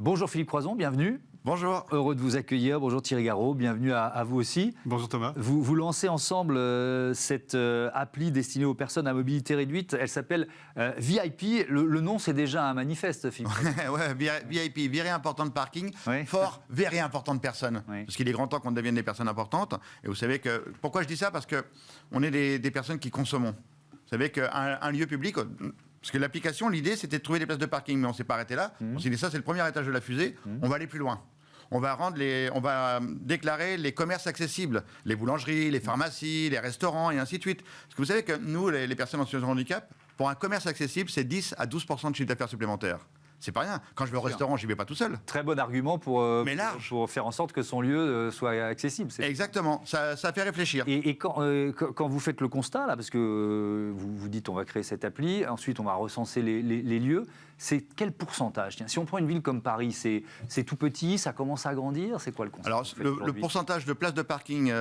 Bonjour Philippe Croison, bienvenue. Bonjour. Heureux de vous accueillir. Bonjour Thierry Garot, bienvenue à vous aussi. Bonjour Thomas. Vous lancez ensemble cette appli destinée aux personnes à mobilité réduite. Elle s'appelle VIP. Le nom, c'est déjà un manifeste, Philippe. Ouais, VIP, very important parking, Oui. for very important personnes. Oui. Parce qu'il est grand temps qu'on devienne des personnes importantes. Et vous savez que... Pourquoi je dis ça? Parce qu'on est des personnes qui consommons. Vous savez qu'un lieu public... Parce que l'application, l'idée, c'était de trouver des places de parking, mais on ne s'est pas arrêté là. On s'est dit, ça, c'est le premier étage de la fusée. On va aller plus loin. On va déclarer les commerces accessibles, les boulangeries, les pharmacies, les restaurants, et ainsi de suite. Parce que vous savez que nous, les personnes en situation de handicap, pour un commerce accessible, c'est 10 à 12% de chiffre d'affaires supplémentaire. C'est pas rien. Quand je vais au restaurant, j'y vais pas tout seul. Très bon argument pour faire en sorte que son lieu soit accessible. Exactement. Ça fait réfléchir. Et quand vous faites le constat, là, parce que vous dites on va créer cette appli, ensuite on va recenser les lieux, c'est quel pourcentage? Tiens, si on prend une ville comme Paris, c'est tout petit, ça commence à grandir, c'est quoi le constat? Alors, le pourcentage de places de parking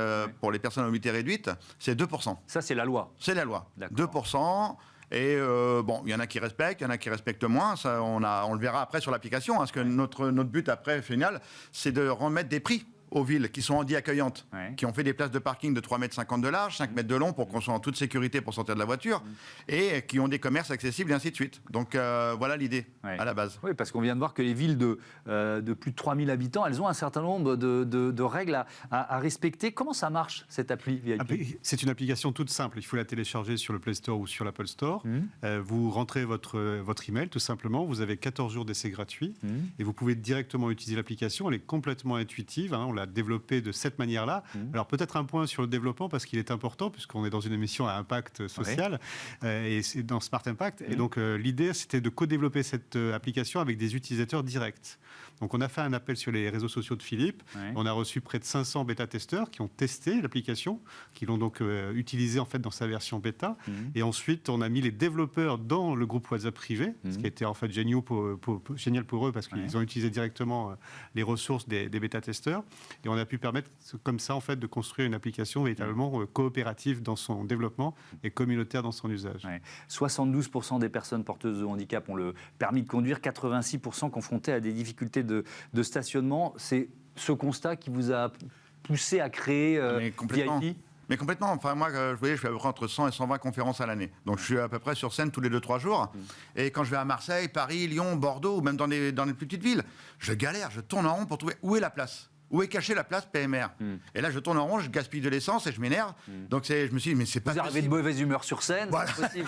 pour les personnes à mobilité réduite, c'est 2%. Ça, c'est la loi. C'est la loi. D'accord. 2%. Et bon, il y en a qui respectent, il y en a qui respectent moins. Ça, on le verra après sur l'application. Parce que notre but après, final, c'est de remettre des prix aux villes qui sont handi-accueillantes, qui ont fait des places de parking de 3,50 m de large, 5 mètres de long pour qu'on soit en toute sécurité pour sortir de la voiture, et qui ont des commerces accessibles et ainsi de suite. Donc voilà l'idée à la base. Oui, parce qu'on vient de voir que les villes de plus de 3000 habitants, elles ont un certain nombre de règles à respecter. Comment ça marche, cette appli VIP? C'est une application toute simple. Il faut la télécharger sur le Play Store ou sur l'Apple Store. Vous rentrez votre email, tout simplement. Vous avez 14 jours d'essai gratuit. Et vous pouvez directement utiliser l'application. Elle est complètement intuitive. On l'a développée de cette manière-là. Alors peut-être un point sur le développement, parce qu'il est important, puisqu'on est dans une émission à impact social, et c'est dans Smart Impact. Et donc l'idée, c'était de co-développer cette application avec des utilisateurs directs. Donc on a fait un appel sur les réseaux sociaux de Philippe. On a reçu près de 500 bêta-testeurs qui ont testé l'application, qui l'ont donc utilisée en fait dans sa version bêta. Et ensuite, on a mis les développeurs dans le groupe WhatsApp privé, ce qui était en fait génial pour eux, parce qu'ils ont utilisé directement les ressources des bêta-testeurs. Et on a pu permettre comme ça en fait de construire une application véritablement coopérative dans son développement et communautaire dans son usage. 72% des personnes porteuses de handicap ont le permis de conduire, 86% confrontés à des difficultés de stationnement. C'est ce constat qui vous a poussé à créer VIP? Mais complètement. Enfin, moi, je fais à peu près entre 100 et 120 conférences à l'année. Donc, je suis à peu près sur scène tous les 2-3 jours. Et quand je vais à Marseille, Paris, Lyon, Bordeaux, ou même dans les plus petites villes, je galère, je tourne en rond pour trouver où est la place. Où est cachée la place PMR? Et là, je tourne en rond, je gaspille de l'essence et je m'énerve. Donc, je me suis dit, mais c'est pas possible. Vous arrivez de mauvaise humeur sur scène, voilà. c'est possible.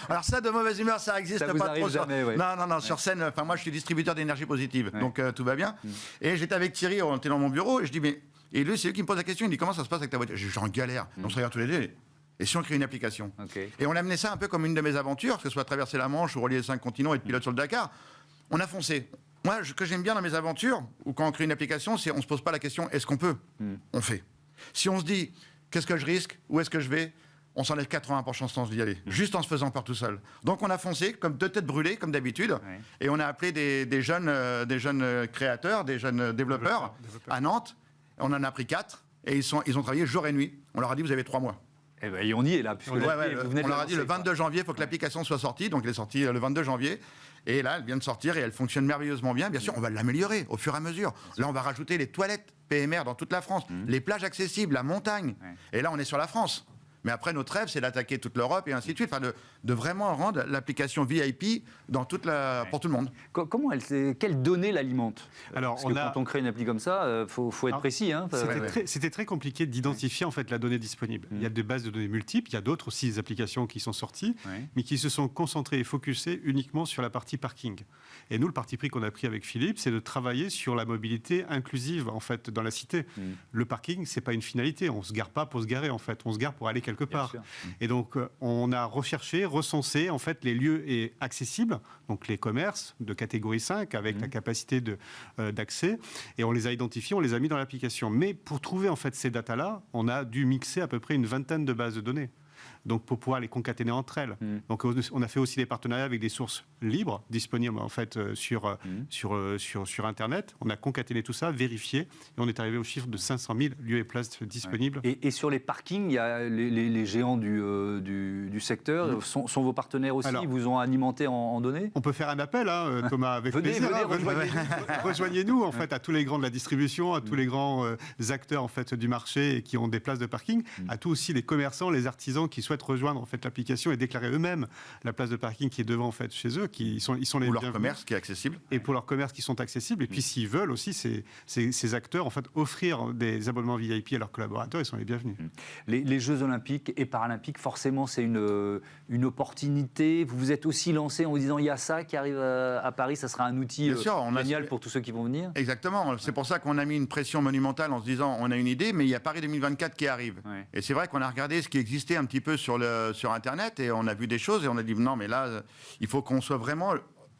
Alors ça, de mauvaise humeur, ça existe ça vous pas arrive trop. Jamais, ouais. Non, sur scène, enfin moi, je suis distributeur d'énergie positive, donc tout va bien. Et j'étais avec Thierry, on était dans mon bureau, et je dis, mais... Et lui, c'est lui qui me pose la question, il dit, comment ça se passe avec ta voiture? Je dis, en galère. On se regarde tous les deux. Et si on crée une application? Et on a mené ça un peu comme une de mes aventures, que ce soit traverser la Manche ou relier les 5 continents et être pilote sur le Dakar. On a foncé. Moi, ce que j'aime bien dans mes aventures, ou quand on crée une application, c'est on ne se pose pas la question, est-ce qu'on peut? On fait. Si on se dit, qu'est-ce que je risque? Où est-ce que je vais? On s'enlève 80% de chance d'y aller, juste en se faisant peur tout seul. Donc on a foncé, comme deux têtes brûlées, comme d'habitude, et on a appelé des jeunes créateurs, des jeunes développeurs à Nantes. On en a pris 4, et ils ont travaillé jour et nuit. On leur a dit, vous avez 3 mois. Eh ben, et on y est là. On leur a dit le 22 janvier, il faut que l'application soit sortie. Donc elle est sortie le 22 janvier. Et là, elle vient de sortir et elle fonctionne merveilleusement bien. Bien sûr, on va l'améliorer au fur et à mesure. Là, on va rajouter les toilettes PMR dans toute la France, les plages accessibles, la montagne. Et là, on est sur la France. Mais après, notre rêve, c'est d'attaquer toute l'Europe et ainsi de suite. Enfin, de vraiment rendre l'application VIP pour tout le monde. Quelles données l'alimentent? Alors, Parce que quand on crée une appli comme ça, faut être précis. Hein, c'était très compliqué d'identifier en fait la donnée disponible. Il y a des bases de données multiples. Il y a d'autres aussi des applications qui sont sorties, mais qui se sont concentrées et focusées uniquement sur la partie parking. Et nous, le parti pris qu'on a pris avec Philippe, c'est de travailler sur la mobilité inclusive en fait dans la cité. Le parking, c'est pas une finalité. On se gare pas pour se garer en fait. On se gare pour aller quelque part. Et donc, on a recherché, recensé en fait les lieux accessibles, donc les commerces de catégorie 5 avec la capacité d'accès, et on les a identifiés, on les a mis dans l'application. Mais pour trouver en fait ces datas-là, on a dû mixer à peu près une vingtaine de bases de données. donc pour pouvoir les concaténer entre elles. Donc on a fait aussi des partenariats avec des sources libres disponibles en fait sur Internet. On a concaténé tout ça, vérifié, et on est arrivé au chiffre de 500 000 lieux et places disponibles. Et sur les parkings, il y a les géants du secteur sont vos partenaires aussi. Alors, ils vous ont alimenté en données. On peut faire un appel, hein, Thomas, avec plaisir. Rejoignez-nous en fait à tous les grands de la distribution, à tous les grands acteurs en fait du marché et qui ont des places de parking, à tous aussi les commerçants, les artisans qui souhaitent rejoindre en fait l'application et déclarer eux-mêmes la place de parking qui est devant en fait chez eux, ils sont les ou leur bienvenus. commerce qui est accessible. Et pour leurs commerces qui sont accessibles. Et puis s'ils veulent aussi ces acteurs en fait offrir des abonnements VIP à leurs collaborateurs, ils sont les bienvenus. Les Jeux Olympiques et Paralympiques, forcément, c'est une opportunité. Vous vous êtes aussi lancé en vous disant il y a ça qui arrive à Paris, ça sera un outil génial pour tous ceux qui vont venir. Exactement. C'est pour ça qu'on a mis une pression monumentale en se disant on a une idée, mais il y a Paris 2024 qui arrive. Ouais. Et c'est vrai qu'on a regardé ce qui existait un petit peu sur Internet et on a vu des choses et on a dit non, mais là, il faut qu'on soit vraiment,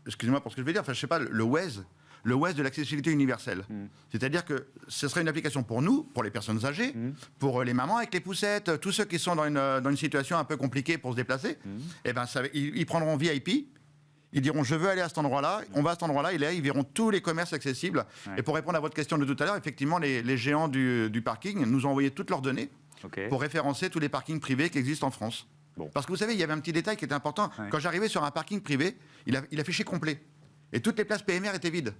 excusez-moi pour ce que je vais dire, enfin je sais pas, le Waze de l'accessibilité universelle. C'est-à-dire que ce serait une application pour nous, pour les personnes âgées, pour les mamans avec les poussettes, tous ceux qui sont dans une situation un peu compliquée pour se déplacer. Et ben, ils prendront VIP. Ils diront je veux aller à cet endroit-là, on va à cet endroit-là, et là ils verront tous les commerces accessibles. Ouais. Et pour répondre à votre question de tout à l'heure, effectivement les géants du parking nous ont envoyé toutes leurs données pour référencer tous les parkings privés qui existent en France. Bon. Parce que vous savez, il y avait un petit détail qui était important. Ouais. Quand j'arrivais sur un parking privé, il affichait complet. Et toutes les places PMR étaient vides.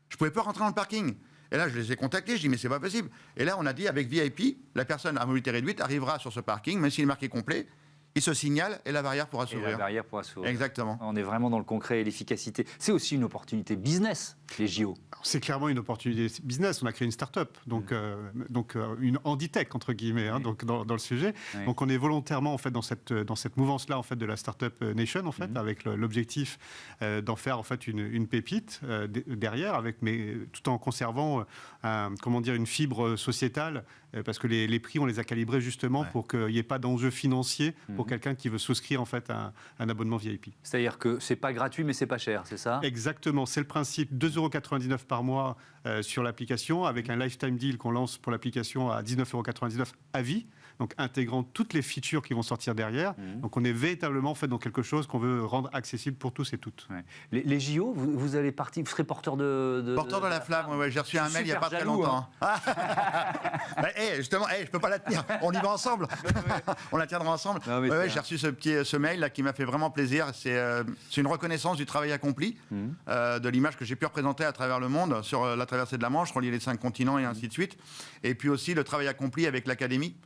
Je ne pouvais pas rentrer dans le parking. Et là, je les ai contactés, je dis mais c'est pas possible. Et là, on a dit avec VIP, la personne à mobilité réduite arrivera sur ce parking, même s'il est marqué complet. Il se signale et la barrière pourra s'ouvrir. La barrière pourra s'ouvrir. Exactement. On est vraiment dans le concret et l'efficacité. C'est aussi une opportunité business, les JO. C'est clairement une opportunité business. On a créé une start-up, donc une handitech, entre guillemets, hein, donc dans le sujet. Donc on est volontairement en fait, dans cette mouvance-là en fait, de la Startup Nation, en fait, avec l'objectif d'en faire en fait, une pépite derrière, mais tout en conservant une fibre sociétale, parce que les prix, on les a calibrés justement pour qu'il n'y ait pas d'enjeu financier pour quelqu'un qui veut souscrire en fait un abonnement VIP. C'est-à-dire que c'est pas gratuit mais c'est pas cher, c'est ça ? Exactement, c'est le principe. 2,99 € par mois sur l'application, avec un lifetime deal qu'on lance pour l'application à 19,99 € à vie, donc intégrant toutes les features qui vont sortir derrière. Donc on est véritablement fait dans quelque chose qu'on veut rendre accessible pour tous et toutes. Ouais. Les JO, vous serez porteur de la flamme. Ouais, j'ai reçu un mail il n'y a pas très longtemps. Hein. Justement, je peux pas la tenir. On y va ensemble. On la tiendra ensemble. J'ai reçu ce mail là qui m'a fait vraiment plaisir. C'est une reconnaissance du travail accompli, de l'image que j'ai pu représenter à travers le monde sur la traversée de la Manche, relier les 5 continents et ainsi de suite. Et puis aussi le travail accompli avec l'Académie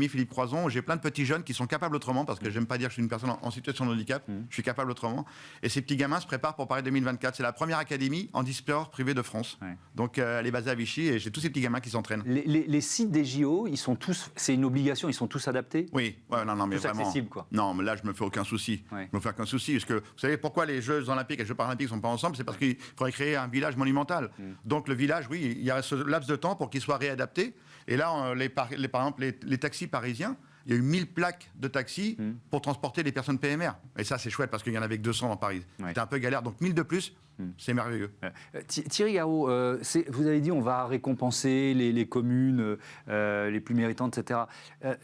Philippe Croison, où j'ai plein de petits jeunes qui sont capables autrement, parce que j'aime pas dire que je suis une personne en situation de handicap, je suis capable autrement. Et ces petits gamins se préparent pour Paris 2024. C'est la première académie en e-sport privée de France. Ouais. Donc elle est basée à Vichy et j'ai tous ces petits gamins qui s'entraînent. Les sites des JO, ils sont tous, c'est une obligation, ils sont tous adaptés ? Oui, non, mais tous vraiment. accessibles, quoi. Non, mais là je me fais aucun souci. Ouais. Je me fais aucun souci, parce que vous savez pourquoi les Jeux Olympiques et les Jeux Paralympiques sont pas ensemble ? C'est parce qu'il faudrait créer un village monumental. Donc le village, oui, il y a ce laps de temps pour qu'il soit réadapté. Et là, par exemple, les taxis parisiens, il y a eu 1000 plaques de taxis pour transporter les personnes PMR. Et ça, c'est chouette parce qu'il y en avait que 200 dans Paris. Ouais. C'était un peu galère. Donc 1000 de plus, c'est merveilleux. Thierry Garot, vous avez dit on va récompenser les communes les plus méritantes, etc.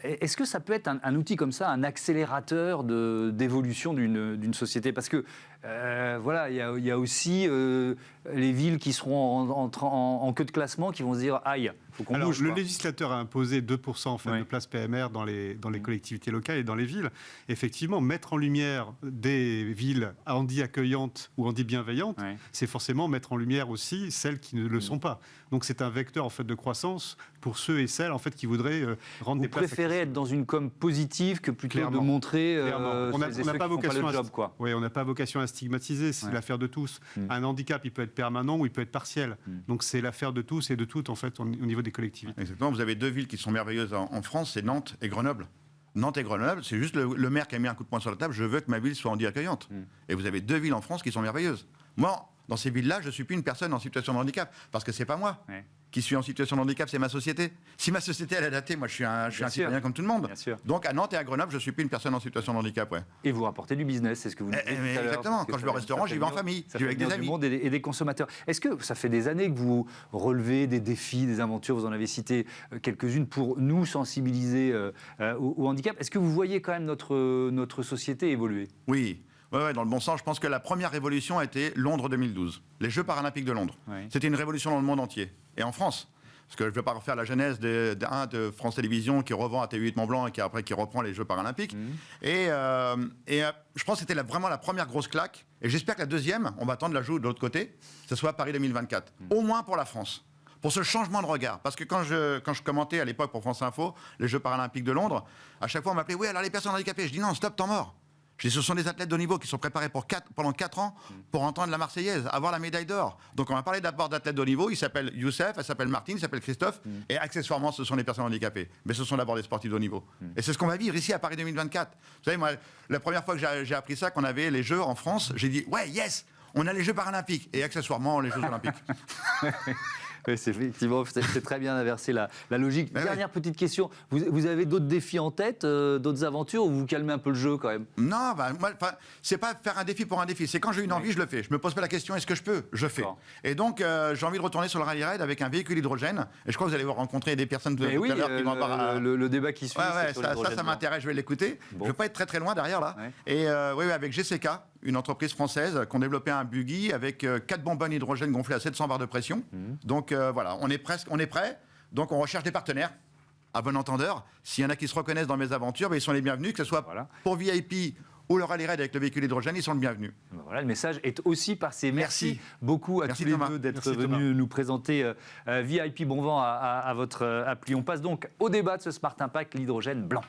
Est-ce que ça peut être un outil comme ça, un accélérateur d'évolution d'une société ? Parce que voilà, il y a aussi les villes qui seront en queue de classement qui vont se dire aïe, faut qu'on bouge. Le législateur a imposé 2% en fait, de places PMR dans les collectivités locales et dans les villes. Effectivement, mettre en lumière des villes handi accueillantes ou handi bienveillantes, c'est forcément mettre en lumière aussi celles qui ne le sont pas. Donc c'est un vecteur en fait, de croissance pour ceux et celles en fait, qui voudraient rendre des places. Vous préférez être dans une com positive que plutôt de montrer on n'a pas vocation le job, quoi. Oui, on n'a pas vocation à stigmatiser, c'est l'affaire de tous. Un handicap, il peut être permanent ou il peut être partiel. Donc c'est l'affaire de tous et de toutes en fait, au niveau des collectivités. Exactement, vous avez 2 villes qui sont merveilleuses en France, c'est Nantes et Grenoble. Nantes et Grenoble, c'est juste le maire qui a mis un coup de poing sur la table, je veux que ma ville soit handi accueillante. Et vous avez 2 villes en France qui sont merveilleuses. Moi, dans ces villes-là, je ne suis plus une personne en situation de handicap, parce que c'est pas moi. qui suis en situation de handicap, c'est ma société. Si ma société elle est adaptée, moi je suis un citoyen comme tout le monde. Bien sûr. Donc à Nantes et à Grenoble, je suis plus une personne en situation de handicap. Ouais. Et vous rapportez du business, c'est ce que vous disiez tout à l'heure, Exactement. parce que Quand je vais au restaurant, j'y vais en famille. Ça J'y fait vais avec des venir amis. du monde et des consommateurs. Est-ce que ça fait des années que vous relevez des défis, des aventures, vous en avez cité quelques-unes, pour nous sensibiliser au handicap? Est-ce que vous voyez quand même notre société évoluer? Oui. Ouais, dans le bon sens. Je pense que la première révolution a été Londres 2012, les Jeux paralympiques de Londres. Oui. C'était une révolution dans le monde entier. Et en France. Parce que je ne vais pas refaire la genèse de France Télévisions qui revend à TV8 Mont-Blanc et qui reprend les Jeux paralympiques. Et je pense que c'était vraiment la première grosse claque. Et j'espère que la deuxième, on va attendre la joue de l'autre côté, que ce soit Paris 2024. Au moins pour la France. Pour ce changement de regard. Parce que quand je commentais à l'époque pour France Info, les Jeux paralympiques de Londres, à chaque fois on m'appelait « Oui, alors les personnes handicapées ». Je dis « Non, stop, temps mort ». Je dis, ce sont des athlètes de haut niveau qui sont préparés pendant 4 ans pour entendre la Marseillaise, avoir la médaille d'or. Donc on va parler d'abord d'athlètes de haut niveau. Il s'appelle Youssef, elle s'appelle Martine, il s'appelle Christophe. Et accessoirement, ce sont les personnes handicapées. Mais ce sont d'abord des sportifs de haut niveau. Et c'est ce qu'on va vivre ici à Paris 2024. Vous savez, moi, la première fois que j'ai appris ça, qu'on avait les Jeux en France, j'ai dit, ouais, yes, on a les Jeux paralympiques. Et accessoirement, les Jeux olympiques. Oui, effectivement, c'est très bien inversé la logique. Dernière petite question, vous avez d'autres défis en tête, d'autres aventures, ou vous calmez un peu le jeu quand même? Non, c'est pas faire un défi pour un défi. C'est quand j'ai une envie, je le fais. Je me pose pas la question, est-ce que je peux? Je fais. Et donc, j'ai envie de retourner sur le rallye raid avec un véhicule hydrogène. Et je crois que vous allez rencontrer des personnes tout à l'heure qui vont avoir... le débat qui suit. Ça m'intéresse, je vais l'écouter. Bon. Je vais pas être très loin derrière là. Ouais. Et avec GCK, une entreprise française qui ont développé un buggy avec 4 bonbonnes hydrogène gonflées à 700 bars de pression. Donc voilà, on est prêt. Donc on recherche des partenaires. À bon entendeur, s'il y en a qui se reconnaissent dans mes aventures, ils sont les bienvenus, que ce soit pour VIP ou le rallye raid avec le véhicule hydrogène, ils sont les bienvenus. Voilà, le message est aussi passé. Merci beaucoup à tous les deux d'être venus nous présenter VIP. Bon vent à votre appli. On passe donc au débat de ce Smart Impact, l'hydrogène blanc.